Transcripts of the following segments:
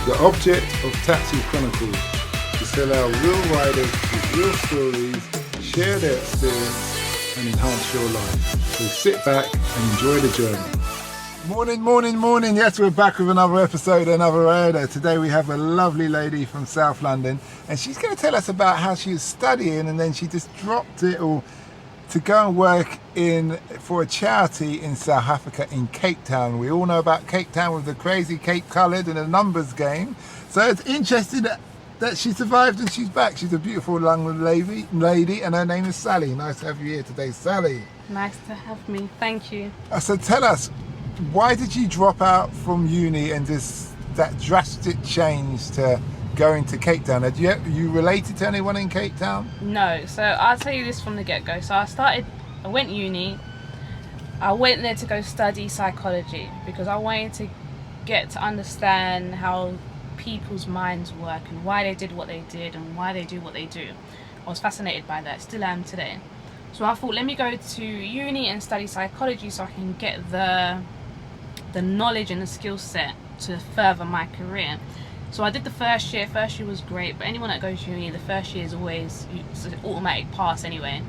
The object of Taxi Chronicles is to allow real riders with real stories, share their experience and enhance your life. So sit back and enjoy the journey. Morning. Yes, we're back with another episode, another rider. Today we have a lovely lady from South London and she's going to tell us about how she was studying and then she just dropped it all to go and work for a charity in South Africa in Cape Town. We all know about Cape Town with the crazy Cape coloured and a numbers game. So it's interesting that she survived and she's back. She's a beautiful young lady and her name is Sally. Nice to have you here today, Sally. Nice to have me, thank you. So tell us, why did you drop out from uni and just that drastic change to going to Cape Town? Are you related to anyone in Cape Town? No, so I'll tell you this from the get-go. So I went uni. I went there to go study psychology because I wanted to get to understand how people's minds work and why they did what they did and why they do what they do. I was fascinated by that, still am today. So I thought, let me go to uni and study psychology so I can get the knowledge and the skill set to further my career. So I did the first year was great, but anyone that goes to uni, the first year is always it's an automatic pass anyway.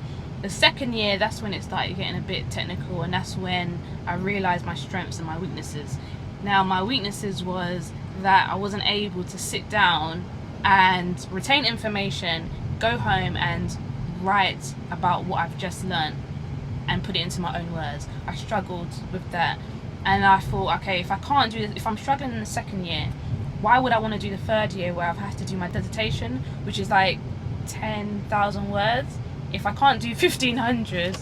The second year, that's when it started getting a bit technical, and that's when I realised my strengths and my weaknesses. Now my weaknesses was that I wasn't able to sit down and retain information, go home and write about what I've just learned and put it into my own words. I struggled with that, and I thought, okay, if I can't do this, if I'm struggling in the second year, why would I want to do the third year where I've had to do my dissertation, which is like 10,000 words? If I can't do 1,500,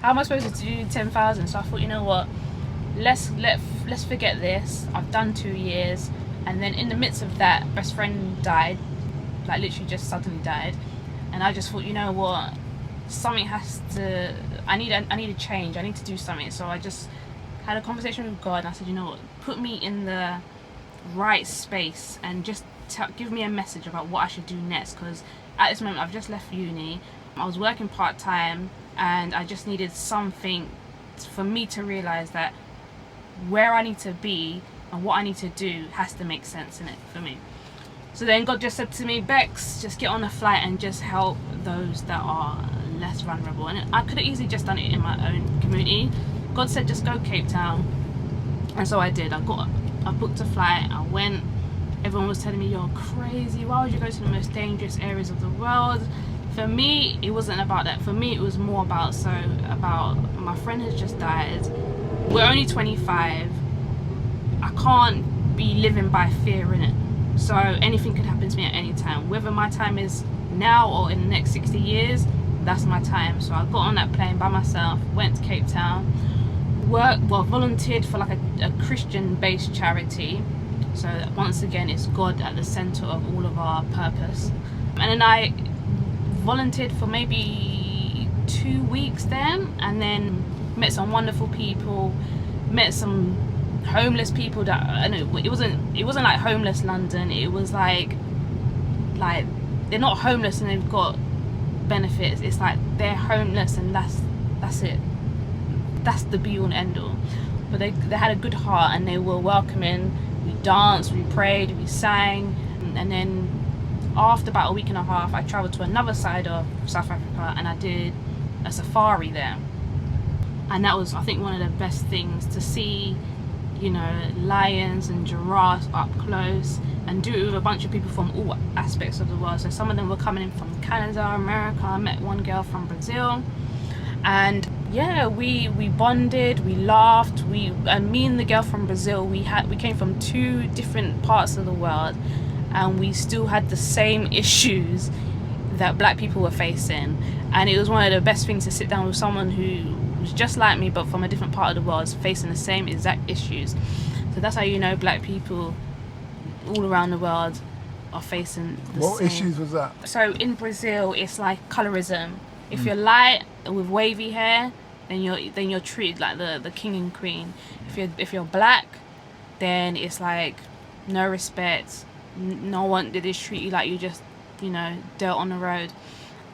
how am I supposed to do 10,000? So I thought, you know what, let's forget this. I've done 2 years, and then in the midst of that, best friend died, like literally just suddenly died, and I just thought, you know what, something has to. I need a change. I need to do something. So I just had a conversation with God, and I said, you know what, put me in the right space and just give me a message about what I should do next, because at this moment I've just left uni, I was working part-time, and I just needed something for me to realize that where I need to be and what I need to do has to make sense in it for me. So then God just said to me, Bex, just get on a flight and just help those that are less vulnerable. And I could have easily just done it in my own community. God said just go Cape Town, and so I did. I booked a flight, I went. Everyone was telling me, you're crazy, why would you go to the most dangerous areas of the world? For me, it wasn't about that. For me, it was more about my friend has just died, we're only 25, I can't be living by fear in it. So anything could happen to me at any time, whether my time is now or in the next 60 years, that's my time. So I got on that plane by myself, went to Cape Town, volunteered for like a Christian-based charity. So once again, it's God at the center of all of our purpose. And then I volunteered for maybe 2 weeks then, and then met some wonderful people, met some homeless people that, I know it wasn't like homeless London, it was like they're not homeless and they've got benefits. It's like they're homeless and that's it. That's the be all and end all. But they had a good heart and they were welcoming. We danced, we prayed, we sang, and then after about a week and a half, I travelled to another side of South Africa and I did a safari there. And that was, I think, one of the best things to see, you know, lions and giraffes up close, and do it with a bunch of people from all aspects of the world. So some of them were coming in from Canada, America. I met one girl from Brazil, and yeah, we bonded, we laughed, and me and the girl from Brazil, we came from 2 different parts of the world, and we still had the same issues that black people were facing. And it was one of the best things to sit down with someone who was just like me but from a different part of the world, facing the same exact issues. So that's how you know black people all around the world are facing the What same issues was that? So in Brazil, it's like colorism. If you're light with wavy hair, then you're treated like the king and queen. If you're black, then it's like no respect. No one did this, treat you like you just, you know, dirt on the road.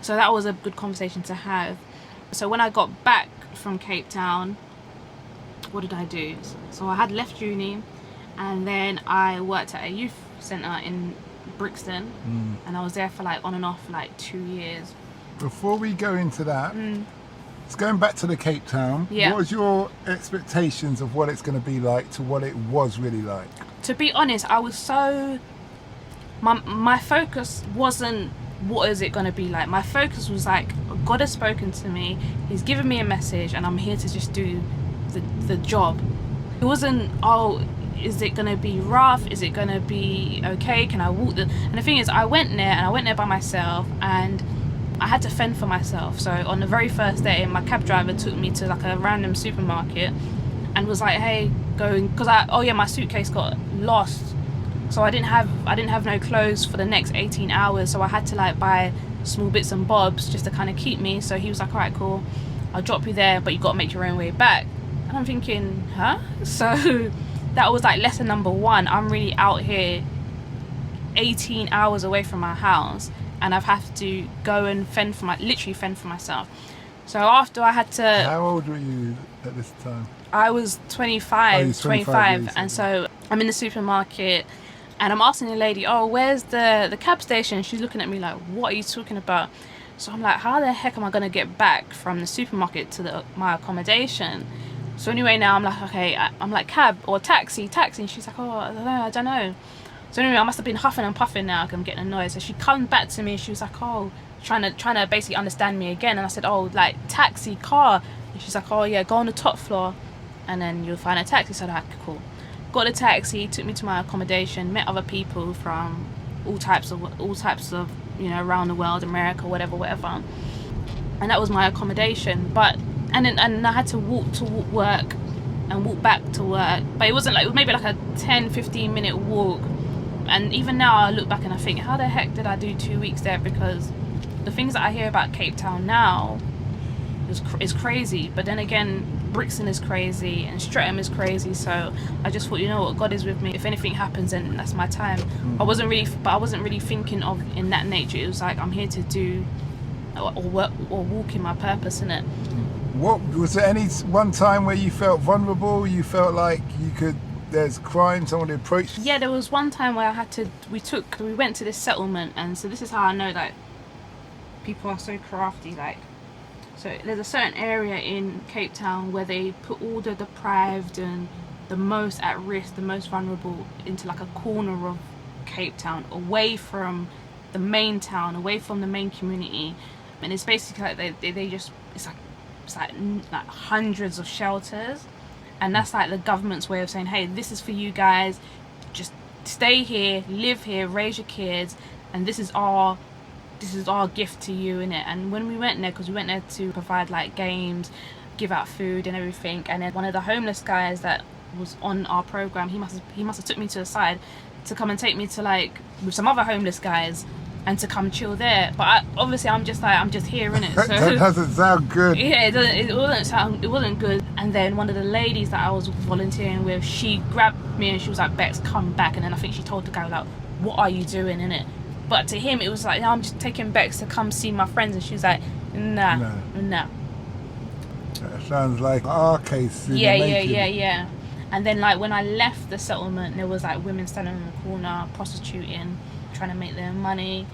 So that was a good conversation to have. So when I got back from Cape Town, what did I do? So I had left uni, and then I worked at a youth centre in Brixton, and I was there for like on and off like 2 years. Before we go into that, it's going back to the Cape Town. Yeah. What was your expectations of what it's going to be like to what it was really like? To be honest, I was so... My focus wasn't what is it going to be like. My focus was like, God has spoken to me, he's given me a message, and I'm here to just do the job. It wasn't, oh, is it going to be rough? Is it going to be okay? Can I walk And the thing is, I went there by myself, and I had to fend for myself. So on the very first day, my cab driver took me to like a random supermarket and was like, hey, go, because my suitcase got lost. So I didn't have no clothes for the next 18 hours. So I had to like buy small bits and bobs just to kind of keep me. So he was like, all right, cool, I'll drop you there, but you got to make your own way back. And I'm thinking, huh? So that was like lesson number one. I'm really out here 18 hours away from my house, and I've had to go and literally fend for myself. So after I had to... How old were you at this time? I was 25, 25, and so I'm in the supermarket, and I'm asking the lady, oh, where's the cab station? She's looking at me like, what are you talking about? So I'm like, how the heck am I going to get back from the supermarket to my accommodation? So anyway, now I'm like, okay, I'm like, cab or taxi. And she's like, oh, I don't know. So anyway, I must have been huffing and puffing now, I'm getting annoyed. So she comes back to me, she was like, oh, trying to basically understand me again. And I said, oh, like taxi, car. And she's like, oh yeah, go on the top floor and then you'll find a taxi. So I'm like, cool. Got a taxi, took me to my accommodation, met other people from all types of, around the world, America, whatever. And that was my accommodation. And I had to walk to work and walk back to work. But it wasn't like, it was maybe like a 10-15 minute walk. And even now I look back and I think, how the heck did I do 2 weeks there? Because the things that I hear about Cape Town now is crazy. But then again, Brixton is crazy and Streatham is crazy. So I just thought, you know what, God is with me. If anything happens, then that's my time. I wasn't really thinking of in that nature. It was like, I'm here to do or work or walk in my purpose, innit? What was there any one time where you felt vulnerable? You felt like there's crime, someone approached? Yeah, there was one time where we went to this settlement, and so this is how I know that people are so crafty. Like, so there's a certain area in Cape Town where they put all the deprived and the most at risk, the most vulnerable into like a corner of Cape Town, away from the main town, away from the main community. And it's basically like they just, it's like hundreds of shelters, and that's like the government's way of saying, hey, this is for you guys, just stay here, live here, raise your kids, and this is our gift to you, innit? And when we went there, because we went there to provide like games, give out food and everything, and then one of the homeless guys that was on our program, he must have took me to the side to come and take me to like with some other homeless guys and to come chill there. But I'm just here, innit? So that doesn't sound good. Yeah, it wasn't good. And then one of the ladies that I was volunteering with, she grabbed me and she was like, Bex, come back. And then I think she told the guy like, what are you doing, innit? But to him it was like, no, I'm just taking Bex to come see my friends. And she was like, nah. That sounds like our case. Yeah. And then like when I left the settlement, there was like women standing in the corner prostituting, trying to make their money,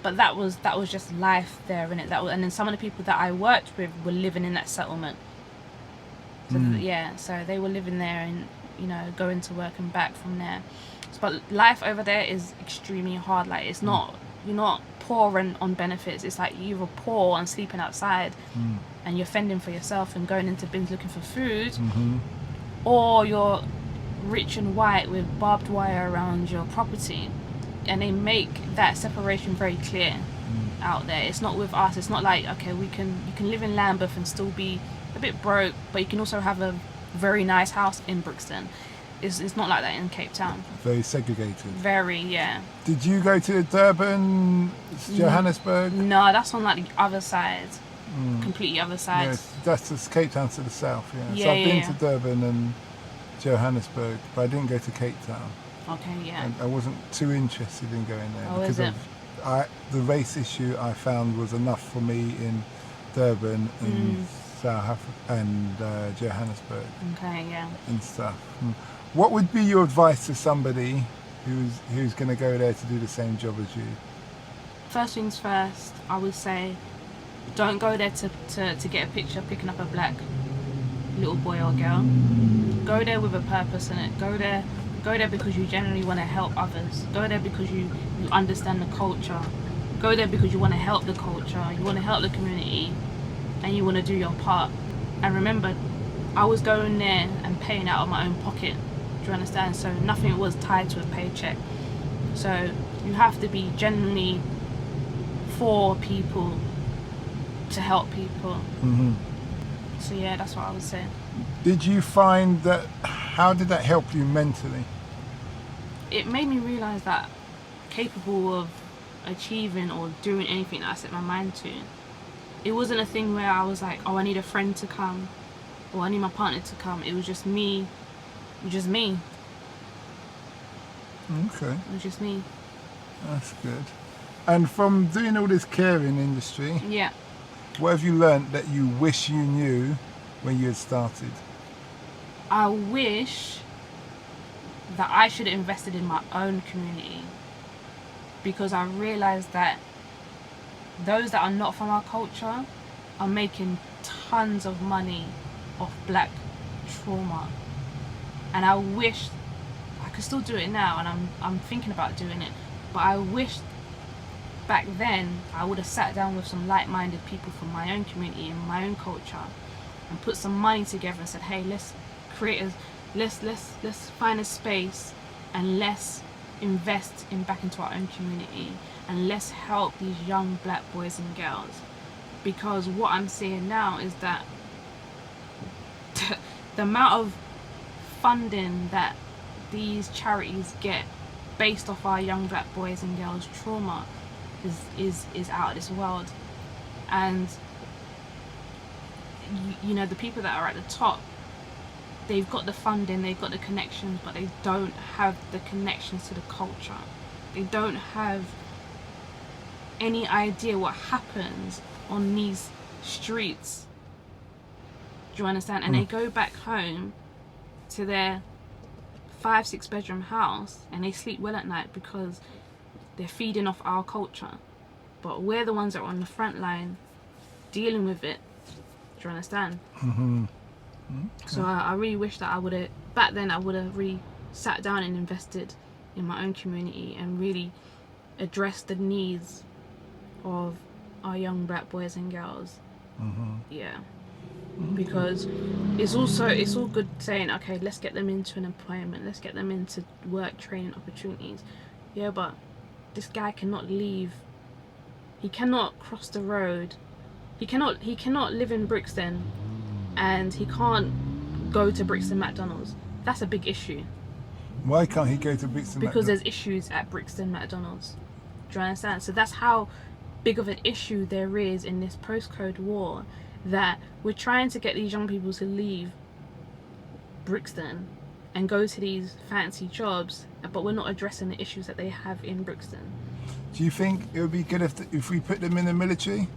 but that was just life there, innit? And then some of the people that I worked with were living in that settlement. So so they were living there and going to work and back from there. But life over there is extremely hard. Like it's not, you're not poor and on benefits. It's like you're poor and sleeping outside, and you're fending for yourself and going into bins looking for food, or you're rich and white with barbed wire around your property. And they make that separation very clear out there. It's not with us. It's not like, okay, you can live in Lambeth and still be a bit broke, but you can also have a very nice house in Brixton. It's not like that in Cape Town. Very segregated. Very, yeah. Did you go to Durban, Johannesburg? No, that's on like the other side. Completely other side. Yes, that's just Cape Town to the south, yeah. So I've been to Durban and Johannesburg, but I didn't go to Cape Town. Okay, yeah. And I wasn't too interested in going there because of the race issue. I found was enough for me in Durban and South Africa and Johannesburg. Okay, yeah. And stuff. What would be your advice to somebody who's going to go there to do the same job as you? First things first, I would say, don't go there to get a picture picking up a black little boy or girl. Go there with a purpose in it. Go there because you genuinely want to help others. Go there because you understand the culture. Go there because you want to help the culture, you want to help the community, and you want to do your part. And remember, I was going there and paying out of my own pocket. Do you understand? So nothing was tied to a paycheck. So you have to be genuinely for people to help people. Mm-hmm. So yeah, that's what I would say. Did you find that, how did that help you mentally? It made me realise that capable of achieving or doing anything that I set my mind to. It wasn't a thing where I was like, oh, I need a friend to come or I need my partner to come. It was just me. Just me. Okay. It was just me. That's good. And from doing all this caring industry, Yeah. what have you learned that you wish you knew when you had started? I wish that I should have invested in my own community, because I realised that those that are not from our culture are making tons of money off black trauma. And I wish I could still do it now, and I'm thinking about doing it, but I wish back then I would have sat down with some like-minded people from my own community and my own culture and put some money together and said, hey, let's create let's find a space and let's invest back into our own community, and let's help these young black boys and girls. Because what I'm seeing now is that the amount of funding that these charities get based off our young black boys and girls' trauma is out of this world. And you know, the people that are at the top, they've got the funding, they've got the connections, but they don't have the connections to the culture. They don't have any idea what happens on these streets. Do you understand? And they go back home to their 5-6 bedroom house and they sleep well at night because they're feeding off our culture. But we're the ones that are on the front line dealing with it. Do you understand? Mm-hmm. So I really wish that I would have, back then I would have really sat down and invested in my own community and really addressed the needs of our young black boys and girls. Mm-hmm. Yeah. Because it's all good saying, okay, let's get them into an employment, let's get them into work training opportunities. Yeah, but this guy cannot leave. He cannot cross the road. He cannot live in Brixton and he can't go to Brixton McDonald's. That's a big issue. Why can't he go to Brixton Because McDonald's? there's issues at Brixton McDonald's. Do you understand? So that's how big of an issue there is in this postcode war, that we're trying to get these young people to leave Brixton and go to these fancy jobs, but we're not addressing the issues that they have in Brixton. Do you think it would be good if we put them in the military?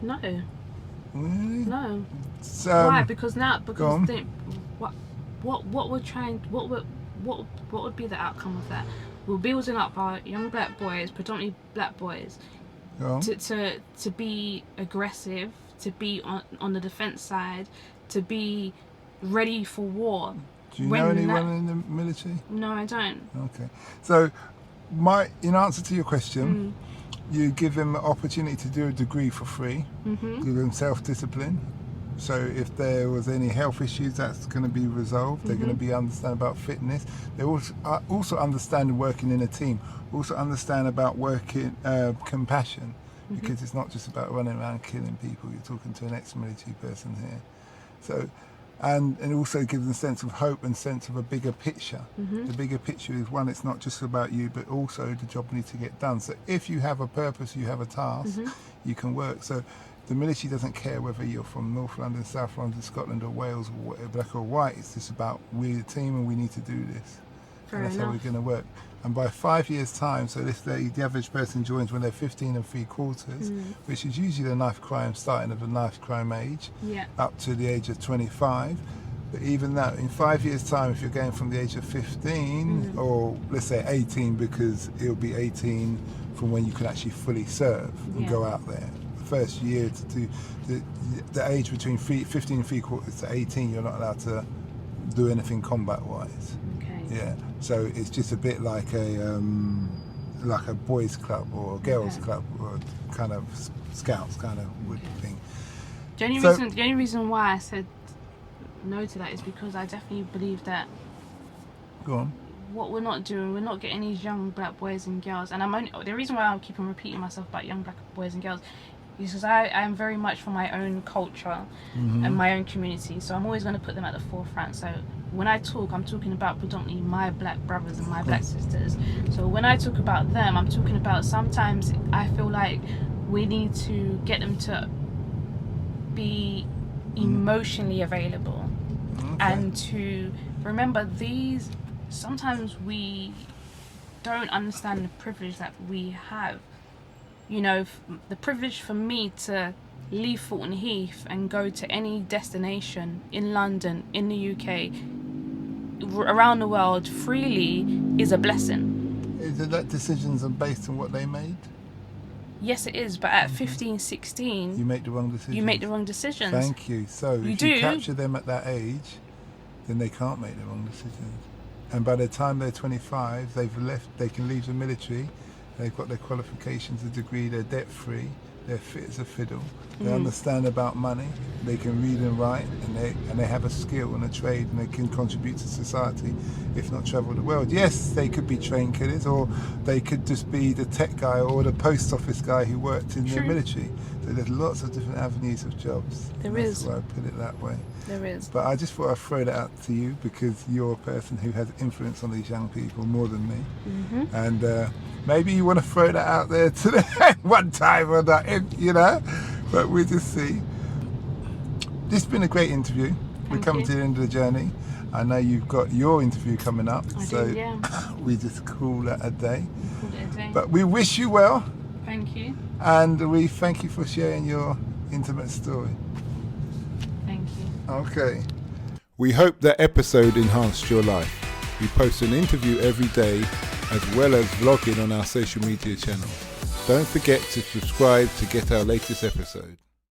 No. Really? No. So, Why? Because now, go on. what we're trying, what would be the outcome of that? We're building up our young black boys, predominantly black boys, Go on. to be aggressive, to be on the defense side, to be ready for war. Do you know anyone in the military? No, I don't. Okay. So, in answer to your question, you give them the opportunity to do a degree for free. Mm-hmm. Give them self-discipline. So if there was any health issues, that's going to be resolved. They're going to be understand about fitness. They also understand working in a team. Also understand about working compassion, because it's not just about running around killing people. You're talking to an ex-military person here. So, and also give them a sense of hope and sense of a bigger picture. The bigger picture is, one, it's not just about you, but also the job needs to get done. So if you have a purpose, you have a task, you can work. So the military doesn't care whether you're from North London, South London, Scotland or Wales, or whatever, black or white. It's just about, we're a team and we need to do this. Fair and that's enough. how we're going to work. And by 5 years' time, so the average person joins when they're 15 3/4, which is usually the knife crime, starting at the knife crime age, Yeah. up to the age of 25. But even that, in 5 years' time, if you're going from the age of 15, or let's say 18, because it'll be 18 from when you can actually fully serve and go out there. The first year to do the age between 15 and 3/4 to 18, you're not allowed to do anything combat-wise. Okay. Yeah. So it's just a bit like a boys' club or a girls' club or kind of scouts kind of thing. The only reason why I said no to that is because I definitely believe that Go on. what we're not doing, we're not getting these young black boys and girls. And the reason why I keep on repeating myself about young black boys and girls is because I am very much for my own culture and my own community. So I'm always going to put them at the forefront. So when I talk, I'm talking about predominantly my black brothers and my black sisters. So when I talk about them, I'm talking about sometimes I feel like we need to get them to be emotionally available and to remember these. Sometimes we don't understand the privilege that we have. You know, the privilege for me to leave Fulton Heath and go to any destination in London, in the UK, around the world freely is a blessing. Is it that decisions are based on what they made? Yes, it is, but at 15, 16... You make the wrong decisions. You make the wrong decisions. Thank you. So if you capture them at that age, then they can't make the wrong decisions. And by the time they're 25, they've left. They can leave the military. They've got their qualifications, a degree. They're debt free. They're fit as a fiddle. They understand about money. They can read and write, and they have a skill and a trade, and they can contribute to society, if not travel the world. Yes, they could be train killers, or they could just be the tech guy or the post office guy who worked in the military. So there's lots of different avenues of jobs. That's why I put it that way. There is. But I just thought I'd throw that out to you because you're a person who has influence on these young people more than me. And maybe you want to throw that out there to them one time or that, you know. But we'll just see. This has been a great interview. We're coming to the end of the journey. I know you've got your interview coming up, we just call that a day. But we wish you well. Thank you. And we thank you for sharing your intimate story. Thank you. Okay. We hope that episode enhanced your life. We post an interview every day as well as vlogging on our social media channels. Don't forget to subscribe to get our latest episode.